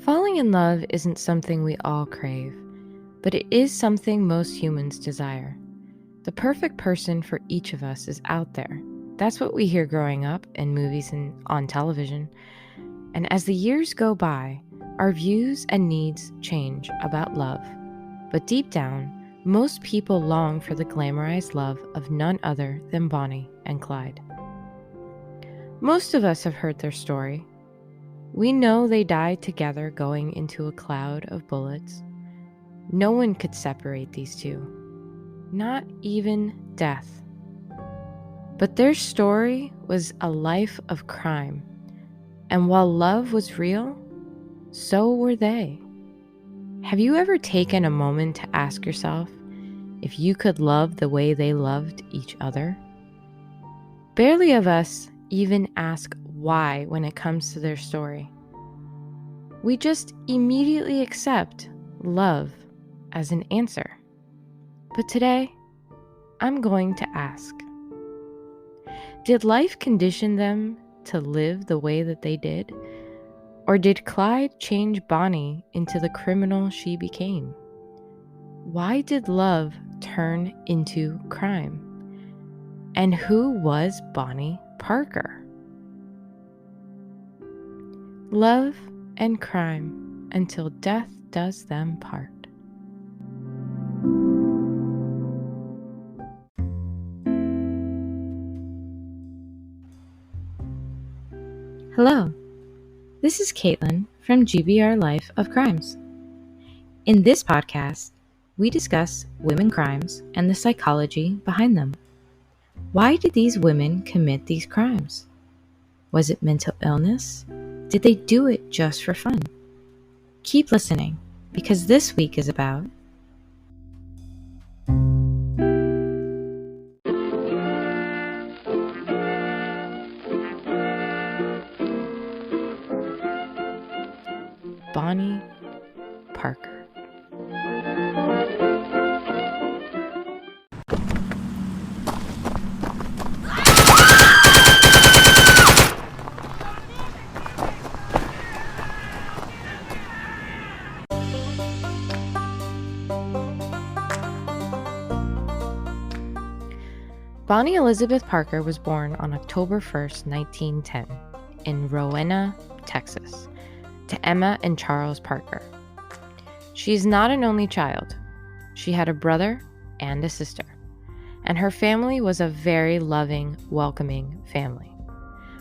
Falling in love isn't something we all crave, but it is something most humans desire. The perfect person for each of us is out there. That's what we hear growing up in movies and on television. And as the years go by, our views and needs change about love. But deep down, most people long for the glamorized love of none other than Bonnie and Clyde. Most of us have heard their story. We know they died together going into a cloud of bullets. No one could separate these two, not even death. But their story was a life of crime, and while love was real, so were they. Have you ever taken a moment to ask yourself if you could love the way they loved each other? Barely of us even ask why when it comes to their story. We just immediately accept love as an answer. But today, I'm going to ask, did life condition them to live the way that they did? Or did Clyde change Bonnie into the criminal she became? Why did love turn into crime? And who was Bonnie Parker? Love and crime until death does them part. Hello, this is Caitlin from GBRLIFE of Crimes. In this podcast, we discuss women crimes and the psychology behind them. Why did these women commit these crimes? Was it mental illness? Did they do it just for fun? Keep listening, because this week is about Bonnie Parker. Bonnie Elizabeth Parker was born on October 1st, 1910, in Rowena, Texas, to Emma and Charles Parker. She is not an only child. She had a brother and a sister, and her family was a very loving, welcoming family.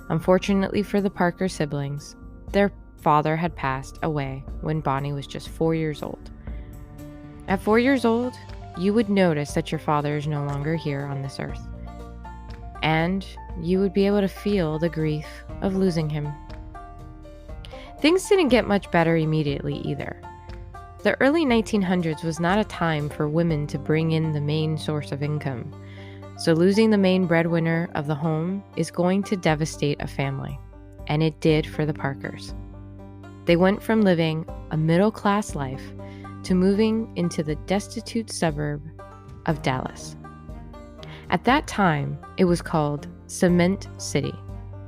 Unfortunately for the Parker siblings, their father had passed away when Bonnie was just 4 years old. At 4 years old, you would notice that your father is no longer here on this earth, and you would be able to feel the grief of losing him. Things didn't get much better immediately either. The early 1900s was not a time for women to bring in the main source of income, so losing the main breadwinner of the home is going to devastate a family, and it did for the Parkers. They went from living a middle-class life to moving into the destitute suburb of Dallas. At that time, it was called Cement City,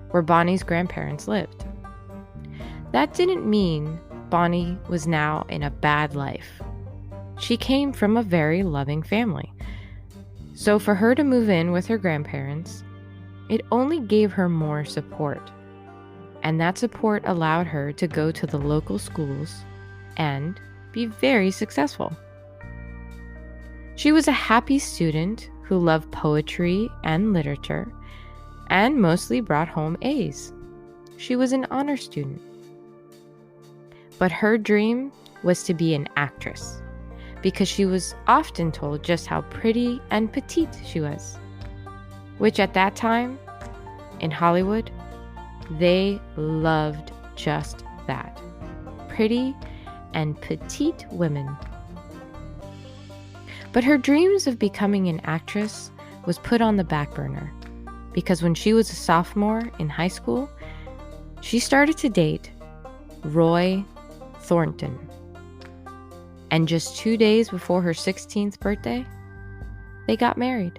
where Bonnie's grandparents lived. That didn't mean Bonnie was now in a bad life. She came from a very loving family. So for her to move in with her grandparents, it only gave her more support. And that support allowed her to go to the local schools and be very successful. She was a happy student who loved poetry and literature and mostly brought home A's. She was an honor student. But her dream was to be an actress because she was often told just how pretty and petite she was, which at that time in Hollywood, they loved just that, pretty and petite women. But her dreams of becoming an actress was put on the back burner because when she was a sophomore in high school, she started to date Roy Thornton. And just 2 days before her 16th birthday, they got married.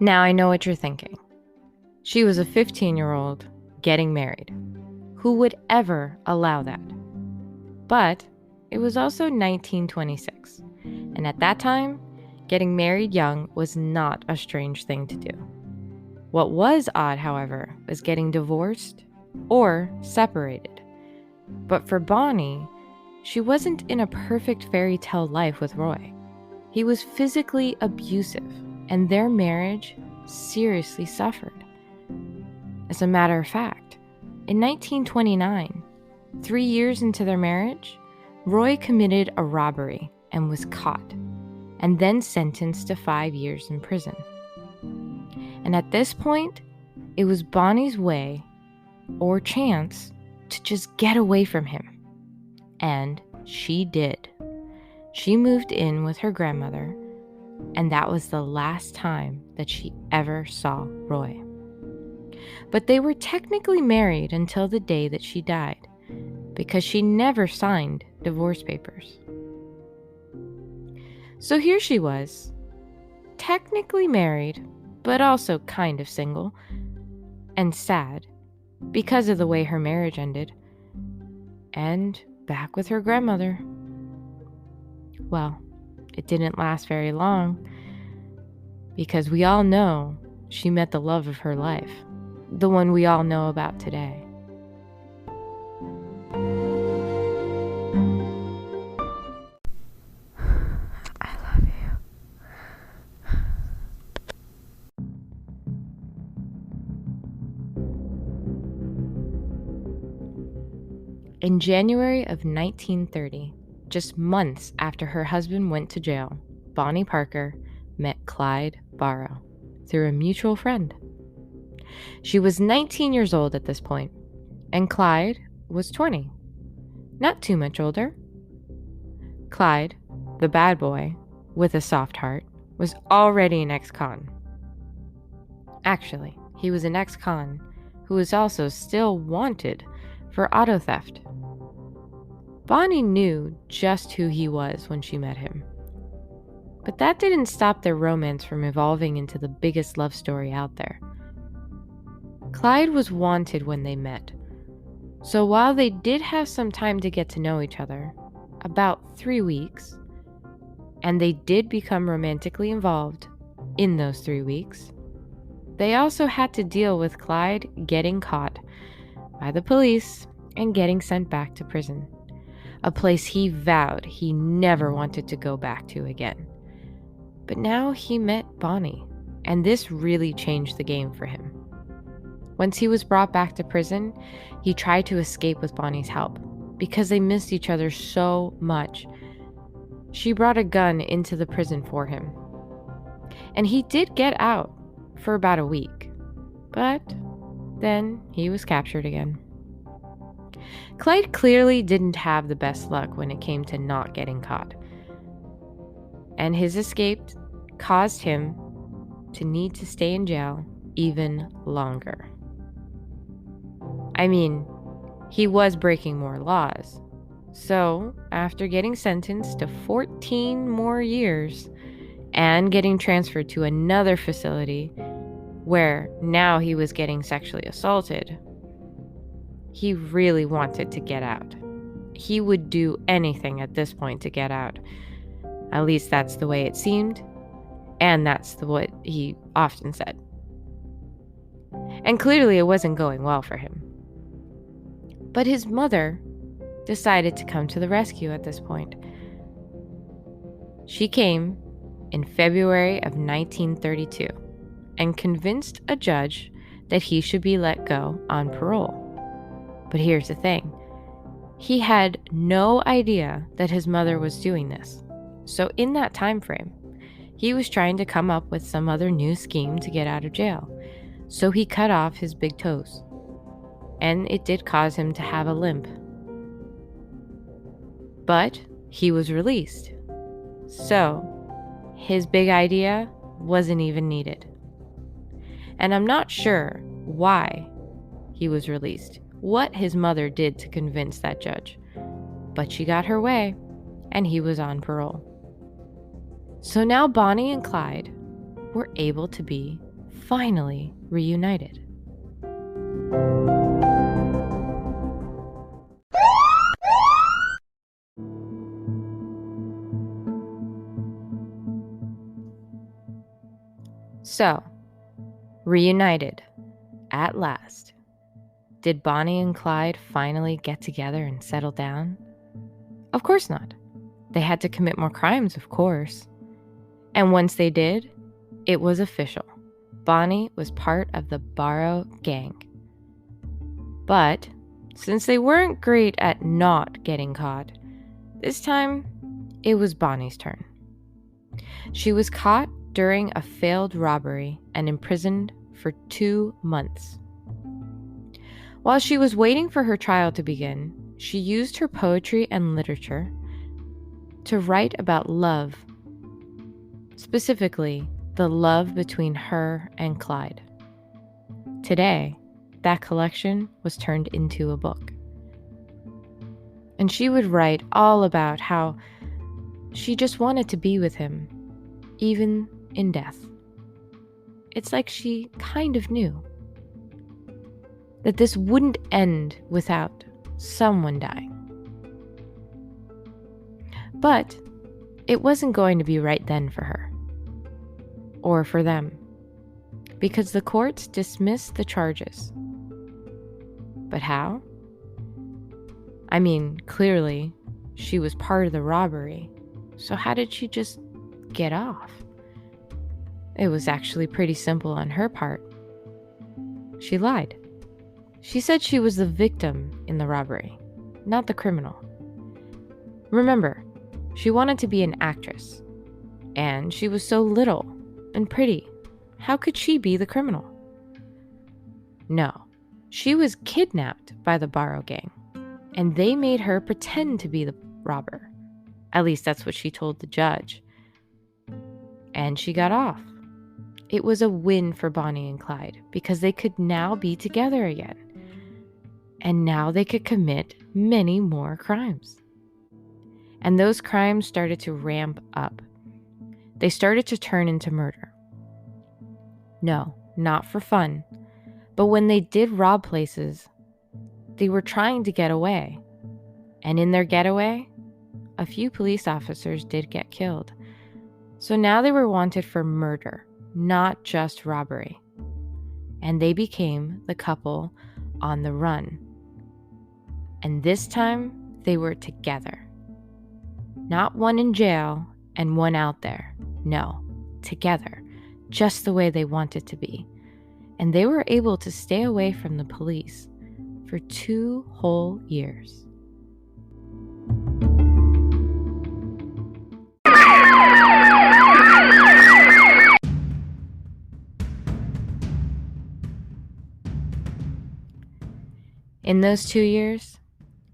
Now I know what you're thinking. She was a 15-year-old getting married. Who would ever allow that? But it was also 1926, and at that time, getting married young was not a strange thing to do. What was odd, however, was getting divorced or separated. But for Bonnie, she wasn't in a perfect fairy tale life with Roy. He was physically abusive, and their marriage seriously suffered. As a matter of fact, in 1929, 3 years into their marriage, Roy committed a robbery and was caught, and then sentenced to 5 years in prison. And at this point, it was Bonnie's way, or chance, to just get away from him. And she did. She moved in with her grandmother, and that was the last time that she ever saw Roy. But they were technically married until the day that she died, because she never signed divorce papers. So here she was, technically married, but also kind of single, and sad, because of the way her marriage ended, and back with her grandmother. Well, it didn't last very long, because we all know she met the love of her life, the one we all know about today. I love you. In January of 1930, just months after her husband went to jail, Bonnie Parker met Clyde Barrow through a mutual friend. She was 19 years old at this point, and Clyde was 20. Not too much older. Clyde, the bad boy, with a soft heart, was already an ex-con. Actually, he was an ex-con who was also still wanted for auto theft. Bonnie knew just who he was when she met him. But that didn't stop their romance from evolving into the biggest love story out there. Clyde was wanted when they met, so while they did have some time to get to know each other, about 3 weeks, and they did become romantically involved in those 3 weeks, they also had to deal with Clyde getting caught by the police and getting sent back to prison, a place he vowed he never wanted to go back to again. But now he met Bonnie, and this really changed the game for him. Once he was brought back to prison, he tried to escape with Bonnie's help because they missed each other so much. She brought a gun into the prison for him. And he did get out for about a week, but then he was captured again. Clyde clearly didn't have the best luck when it came to not getting caught, and his escape caused him to need to stay in jail even longer. I mean, he was breaking more laws, so after getting sentenced to 14 more years and getting transferred to another facility where now he was getting sexually assaulted, he really wanted to get out. He would do anything at this point to get out. At least that's the way it seemed, and that's what he often said. And clearly it wasn't going well for him. But his mother decided to come to the rescue at this point. She came in February of 1932 and convinced a judge that he should be let go on parole. But here's the thing. He had no idea that his mother was doing this. So in that time frame, he was trying to come up with some other new scheme to get out of jail. So he cut off his big toes. And it did cause him to have a limp. But he was released. So his big idea wasn't even needed. And I'm not sure why he was released, what his mother did to convince that judge. But she got her way, and he was on parole. So now Bonnie and Clyde were able to be finally reunited. So, reunited, at last. Did Bonnie and Clyde finally get together and settle down? Of course not. They had to commit more crimes, of course. And once they did, it was official. Bonnie was part of the Barrow gang. But since they weren't great at not getting caught, this time it was Bonnie's turn. She was caught during a failed robbery and imprisoned for 2 months. While she was waiting for her trial to begin, she used her poetry and literature to write about love, specifically the love between her and Clyde. Today, that collection was turned into a book. And she would write all about how she just wanted to be with him, even in death. It's like she kind of knew that this wouldn't end without someone dying. But it wasn't going to be right then for her, or for them, because the courts dismissed the charges. But how? I mean, clearly, she was part of the robbery, so how did she just get off? It was actually pretty simple on her part. She lied. She said she was the victim in the robbery, not the criminal. Remember, she wanted to be an actress, and she was so little and pretty. How could she be the criminal? No, she was kidnapped by the Barrow gang, and they made her pretend to be the robber. At least that's what she told the judge. And she got off. It was a win for Bonnie and Clyde because they could now be together again. And now they could commit many more crimes. And those crimes started to ramp up. They started to turn into murder. No, not for fun. But when they did rob places, they were trying to get away. And in their getaway, a few police officers did get killed. So now they were wanted for murder, not just robbery. And they became the couple on the run. And this time, they were together. Not one in jail and one out there. No, together, just the way they wanted to be. And they were able to stay away from the police for 2 whole years. In those 2 years,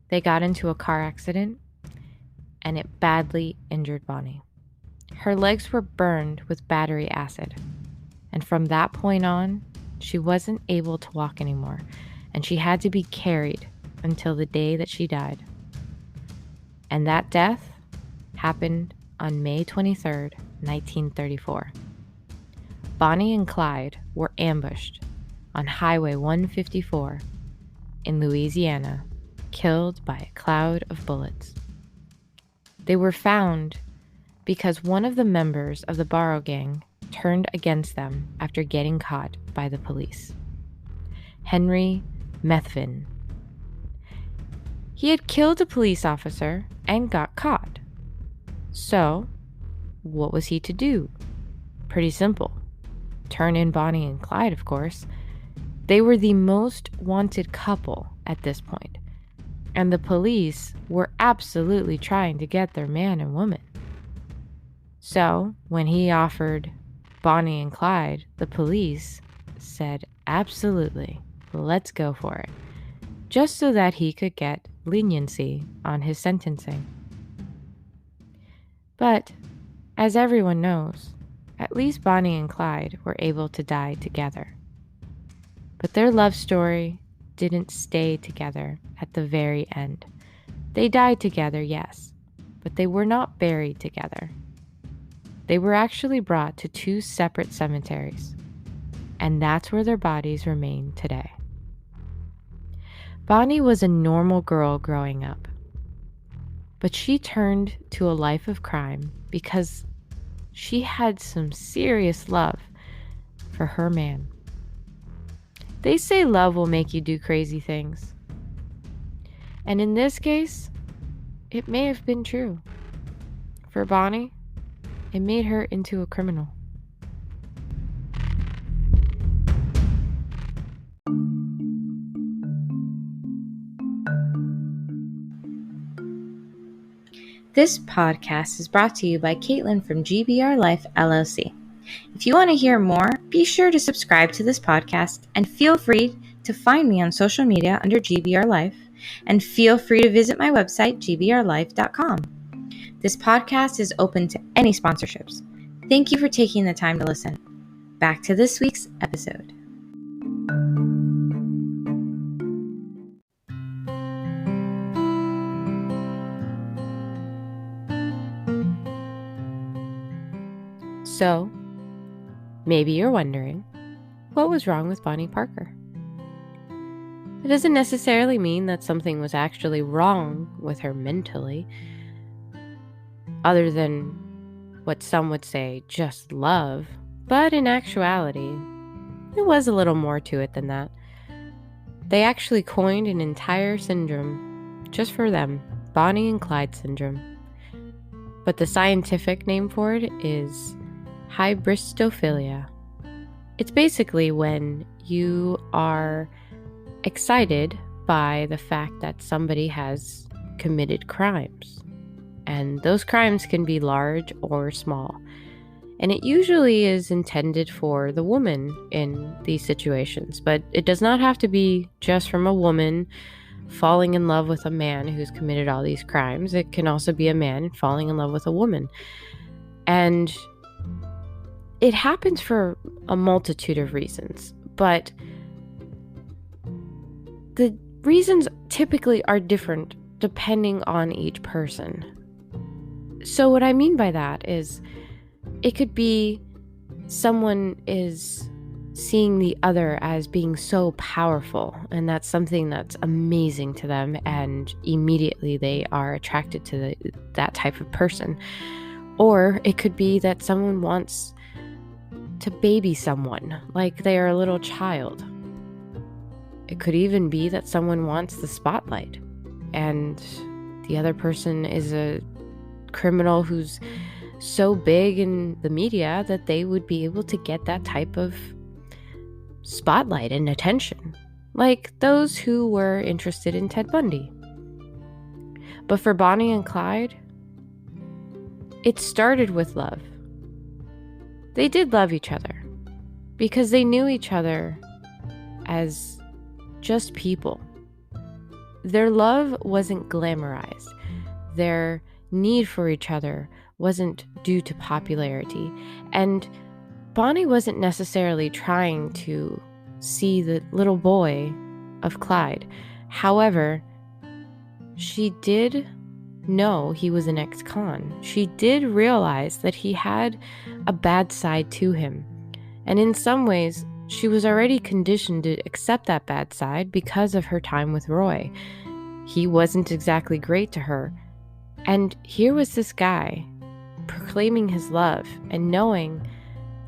they got into a car accident, and it badly injured Bonnie. Her legs were burned with battery acid, and from that point on, she wasn't able to walk anymore, and she had to be carried until the day that she died. And that death happened on May 23rd, 1934. Bonnie and Clyde were ambushed on Highway 154 in Louisiana, killed by a cloud of bullets. They were found because one of the members of the Barrow gang turned against them after getting caught by the police. Henry Methvin. He had killed a police officer and got caught. So, what was he to do? Pretty simple. Turn in Bonnie and Clyde, of course. They were the most wanted couple at this point, and the police were absolutely trying to get their man and woman. So, when he offered Bonnie and Clyde, the police said, absolutely, let's go for it, just so that he could get leniency on his sentencing. But, as everyone knows, at least Bonnie and Clyde were able to die together. But their love story didn't stay together at the very end. They died together, yes, but they were not buried together. They were actually brought to 2 separate cemeteries, and that's where their bodies remain today. Bonnie was a normal girl growing up, but she turned to a life of crime because she had some serious love for her man. They say love will make you do crazy things. And in this case, it may have been true. For Bonnie, it made her into a criminal. This podcast is brought to you by Caitlin from GBRLIFE LLC. If you want to hear more, be sure to subscribe to this podcast and feel free to find me on social media under GBRLIFE, and feel free to visit my website, GBRLife.com. This podcast is open to any sponsorships. Thank you for taking the time to listen. Back to this week's episode. So, maybe you're wondering, what was wrong with Bonnie Parker? It doesn't necessarily mean that something was actually wrong with her mentally, other than what some would say, just love. But in actuality, there was a little more to it than that. They actually coined an entire syndrome just for them, Bonnie and Clyde syndrome. But the scientific name for it is hybristophilia. It's basically when you are excited by the fact that somebody has committed crimes. And those crimes can be large or small. And it usually is intended for the woman in these situations. But it does not have to be just from a woman falling in love with a man who's committed all these crimes. It can also be a man falling in love with a woman. And it happens for a multitude of reasons, but the reasons typically are different depending on each person. So what I mean by that is it could be someone is seeing the other as being so powerful, and that's something that's amazing to them, and immediately they are attracted to that type of person. Or it could be that someone wants to baby someone like they are a little child. It could even be that someone wants the spotlight and the other person is a criminal who's so big in the media that they would be able to get that type of spotlight and attention, like those who were interested in Ted Bundy. But for Bonnie and Clyde, it started with love. They did love each other because they knew each other as just people. Their love wasn't glamorized. Their need for each other wasn't due to popularity. And Bonnie wasn't necessarily trying to see the little boy of Clyde. However, she did know he was an ex-con. She did realize that he had a bad side to him. And in some ways, she was already conditioned to accept that bad side because of her time with Roy. He wasn't exactly great to her. And here was this guy proclaiming his love and knowing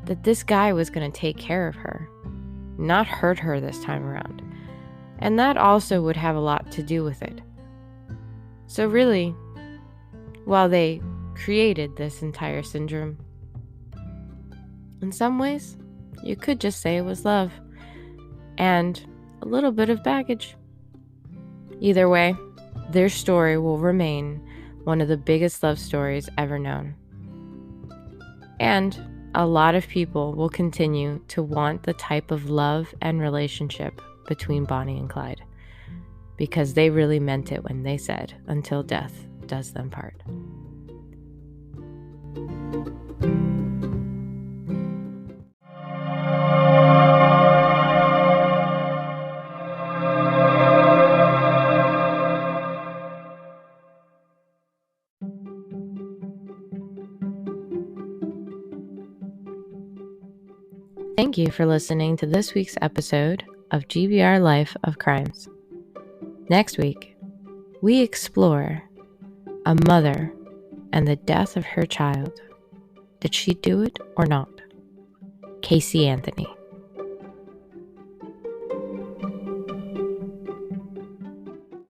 that this guy was going to take care of her, not hurt her this time around. And that also would have a lot to do with it. So really, while they created this entire syndrome, in some ways, you could just say it was love and a little bit of baggage. Either way, their story will remain one of the biggest love stories ever known. And a lot of people will continue to want the type of love and relationship between Bonnie and Clyde, because they really meant it when they said, "Until death does them part." Thank you for listening to this week's episode of GBR Life of Crimes. Next week, we explore a mother and the death of her child. Did she do it or not? Casey Anthony.